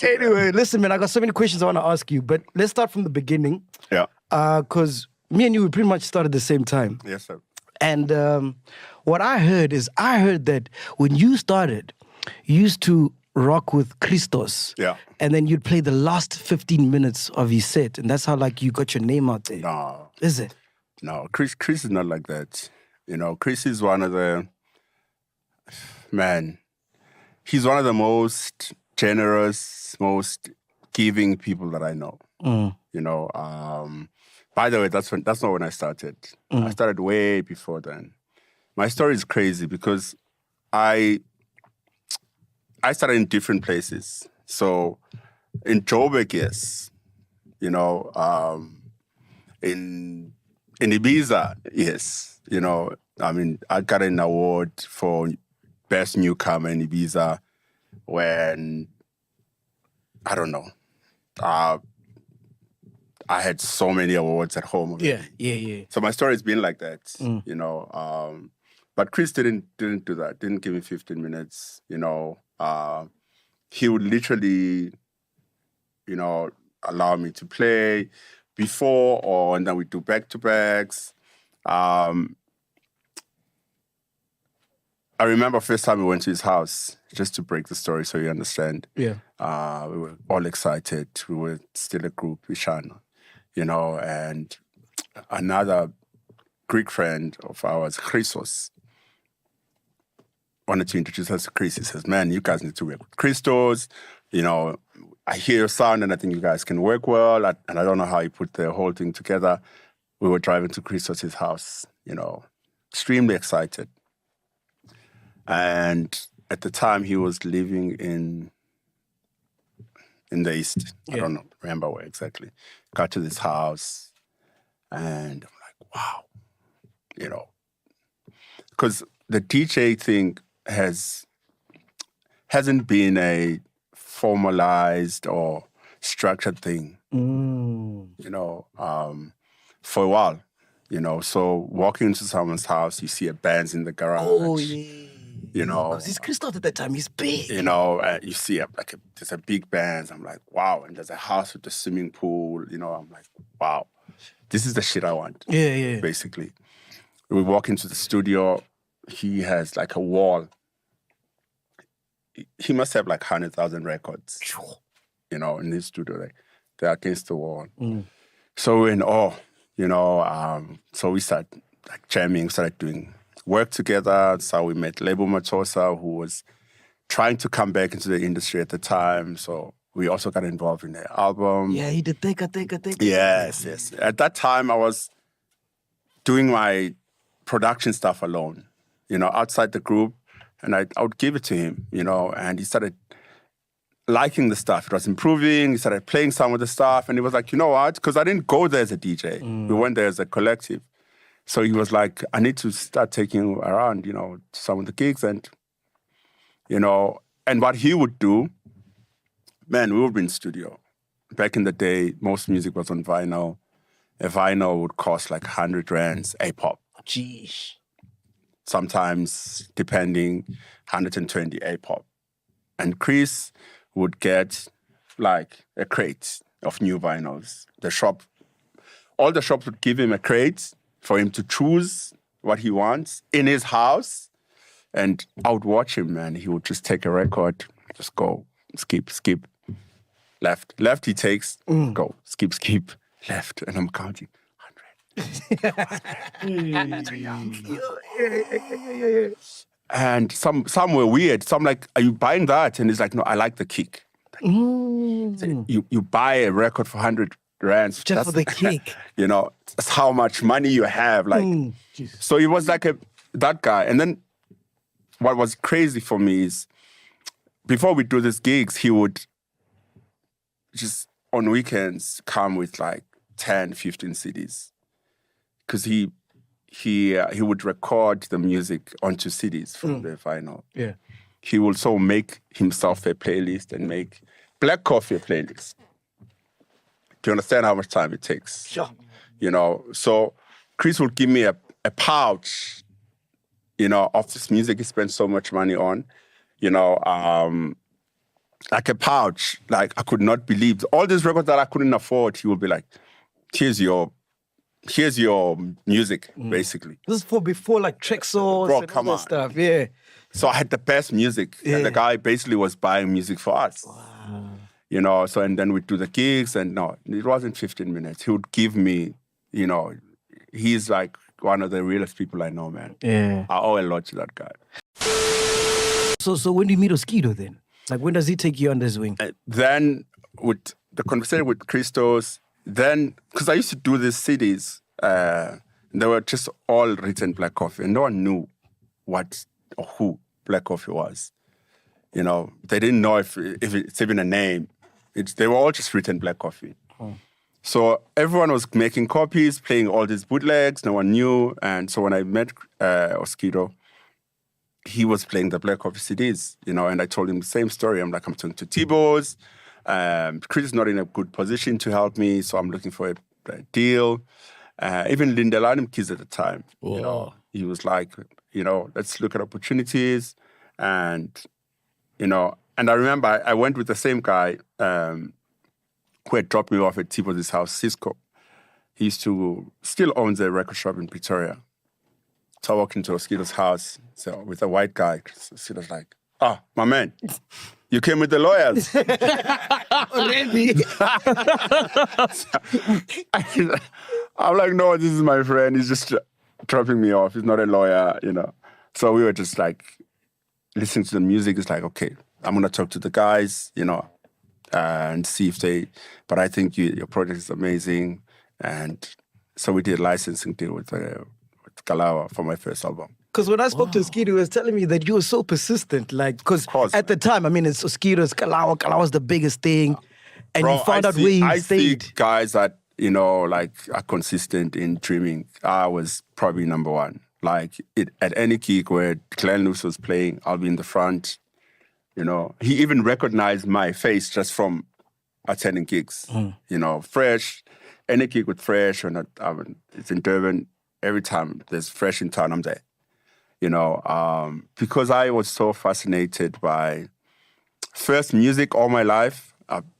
Anyway, listen, man, I got so many questions I want to ask you, but let's start from the beginning. Yeah. Because me and you, we pretty much started at the same time. Yes, sir. And what I heard that when you started, you used to rock with Christos. Yeah. And then you'd play the last 15 minutes of his set. And that's how, like, you got your name out there. No. Is it? No, Chris is not like that. You know, Chris is one of the... Man, he's one of the most generous, most giving people that I know. You know, by the way, that's not when I started. I started way before then. My story is crazy because I started in different places. So in Joburg, yes. You know, in Ibiza, yes. You know, I mean, I got an award for Best Newcomer in Ibiza when, I don't know, I had so many awards at home already. Yeah. So my story has been like that, you know. But Chris didn't do that. Didn't give me 15 minutes, you know. He would literally, you know, allow me to play before, and then we do back-to-backs. I remember first time we went to his house, just to break the story so you understand. Yeah. We were all excited. We were still a group, Ishana, you know, and another Greek friend of ours, Christos, wanted to introduce us to Chris. He says, man, you guys need to work with Christos. You know, I hear your sound and I think you guys can work well. And I don't know how he put the whole thing together. We were driving to Christos' house, you know, extremely excited. And at the time, he was living in the East. I don't know, remember where exactly. Got to this house, and I'm like, wow, you know. Because the DJ thing hasn't been a formalized or structured thing, you know, for a while, you know. So walking into someone's house, you see a band's in the garage. Oh, yeah. You know, because he's Christos at that time. He's big. You know, you see there's a big band. I'm like, wow. And there's a house with a swimming pool. You know, I'm like, wow, this is the shit I want. Yeah. Basically, we walk into the studio. He has like a wall. He must have like 100,000 records. You know, in his studio, like they're against the wall. So we're in awe. You know, so we started like jamming, started doing work together. That's how we met Lebo Matosa, who was trying to come back into the industry at the time. So we also got involved in the album. Yeah, he did Teka. Yes. At that time, I was doing my production stuff alone, you know, outside the group. And I would give it to him, you know, and he started liking the stuff. It was improving. He started playing some of the stuff. And he was like, you know what? Because I didn't go there as a DJ. We went there as a collective. So he was like, I need to start taking you around, you know, some of the gigs and, you know, and what he would do, man, we would be in studio. Back in the day, most music was on vinyl. A vinyl would cost like 100 rands, A-pop. Jeez. Sometimes, depending, 120 A-pop. And Chris would get like a crate of new vinyls. All the shops would give him a crate for him to choose what he wants in his house. And I would watch him, man. He would just take a record, just go, skip, left. Left he takes, go, skip, left. And I'm counting, 100. And some were weird. Some like, are you buying that? And he's like, no, I like the kick. So you buy a record for 100 rands. Just for the kick. You know, that's how much money you have. Like, so he was like that guy. And then what was crazy for me is before we do these gigs, he would just on weekends come with like 10, 15 CDs. Because he would record the music onto CDs from the vinyl. Yeah. He will also make himself a playlist and make Black Coffee a playlist. Do you understand how much time it takes? Sure. You know, so Chris would give me a pouch, you know, of this music he spent so much money on, you know, like a pouch. Like I could not believe all these records that I couldn't afford. He would be like, here's your music, basically. This is before like Trexos Bro, and come all that on. stuff. Yeah. So I had the best music. And the guy basically was buying music for us. Wow. You know, so and then we'd do the gigs, and no, it wasn't 15 minutes. He would give me, you know, he's like one of the realest people I know, man. Yeah. I owe a lot to that guy. So when do you meet Oskido then? Like when does he take you under his wing? Then with the conversation with Christos, then, because I used to do these CDs, they were just all written Black Coffee, and no one knew what or who Black Coffee was. You know, they didn't know if it's even a name. They were all just written Black Coffee. Oh. So everyone was making copies, playing all these bootlegs. No one knew. And so when I met Oskido, he was playing the Black Coffee CDs, you know, and I told him the same story. I'm like, I'm talking to T-Bows. Chris is not in a good position to help me, so I'm looking for a deal. Even Lindelanum Kids at the time, you know, he was like, you know, let's look at opportunities. And, you know, and I remember I went with the same guy who had dropped me off at T-Bows' house, Cisco. He still owns a record shop in Pretoria. So I walked into Oskido's house with a white guy. Oskido's like, my man, you came with the lawyers. Already? I'm like, no, this is my friend. He's just dropping me off. He's not a lawyer, you know. So we were just like, listening to the music. It's like, okay, I'm going to talk to the guys, you know, and see if but I think your project is amazing. And so we did a licensing deal with KALAWA for my first album. Because when I spoke to Oskido, he was telling me that you were so persistent. Like, because at the time, I mean, it's Oskido's KALAWA. KALAWA's the biggest thing. And you found out where he stayed. I see guys that, you know, like are consistent in dreaming. I was probably number one. Like, at any gig where Glenn Lewis was playing, I'll be in the front. You know, he even recognized my face just from attending gigs. You know, Fresh, any gig with Fresh, or not, it's in Durban. Every time there's Fresh in town, I'm there. You know, because I was so fascinated by first music all my life.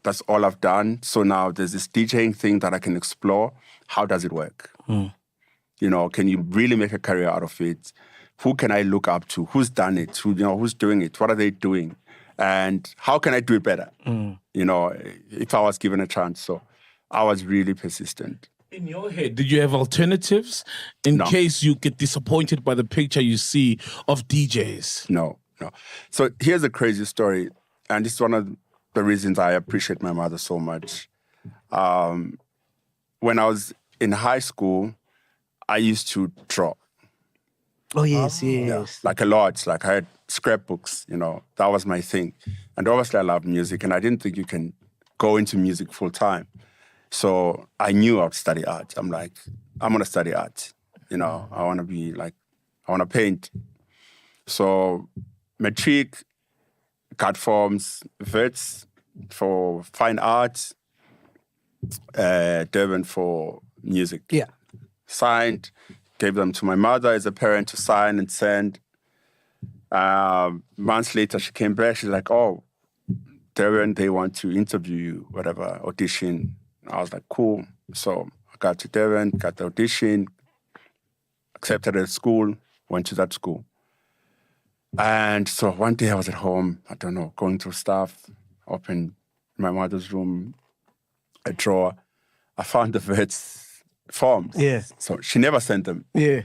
That's all I've done. So now there's this DJing thing that I can explore. How does it work? You know, can you really make a career out of it? Who can I look up to? Who's done it? Who's doing it? What are they doing? And how can I do it better? You know, if I was given a chance. So I was really persistent. In your head, did you have alternatives in case you get disappointed by the picture you see of DJs? No. So here's a crazy story. And this is one of the reasons I appreciate my mother so much. When I was in high school, I used to draw. Oh, yes. Yeah, like a lot. Like I had scrapbooks, you know. That was my thing. And obviously I love music, and I didn't think you can go into music full time. So I knew I would study art. I'm like, I'm going to study art. You know, I want to paint. So matric, cut forms, vets for fine art, Durban for music. Yeah. Signed, gave them to my mother as a parent to sign and send. Months later, she came back. She's like, oh, Durban, they want to interview you, whatever, audition. I was like, cool. So I got to Durban, got the audition, accepted at school, went to that school. And so one day I was at home, I don't know, going through stuff, opened my mother's room, a drawer. I found the vet's forms. Yeah. So she never sent them. Yeah.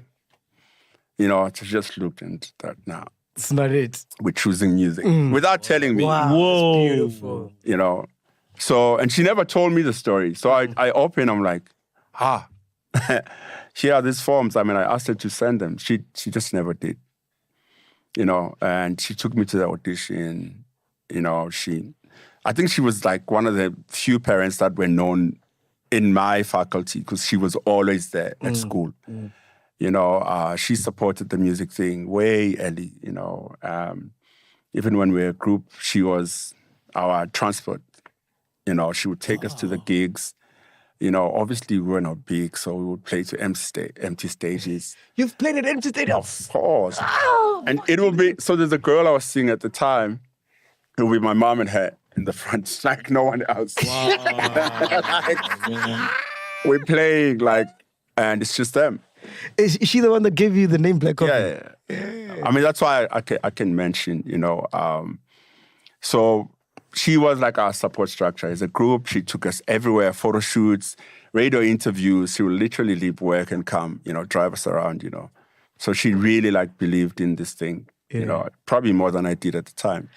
You know, she just looked and thought, nah. It's not it. We're choosing music without telling me. Wow. Whoa. That's beautiful. You know, so, and she never told me the story. So I open, I'm like, here are these forms. I mean, I asked her to send them. She just never did. You know, and she took me to the audition. You know, I think she was like one of the few parents that were known in my faculty because she was always there at school. You know, she supported the music thing way early, you know. Even when we were a group, she was our transport. You know, she would take us to the gigs. You know, obviously we were not big, so we would play to empty stages. You've played at empty stadiums? Of course. And it will be, so there's a girl I was seeing at the time, It would be my mom and her in the front, like no one else. We're playing and it's just them. Is she the one that gave you the name Black Coffee? Yeah. I mean, that's why I can mention, so she was like our support structure as a group. She took us everywhere, photo shoots, radio interviews. She would literally leave work and come, drive us around, So she really believed in this thing, probably more than I did at the time.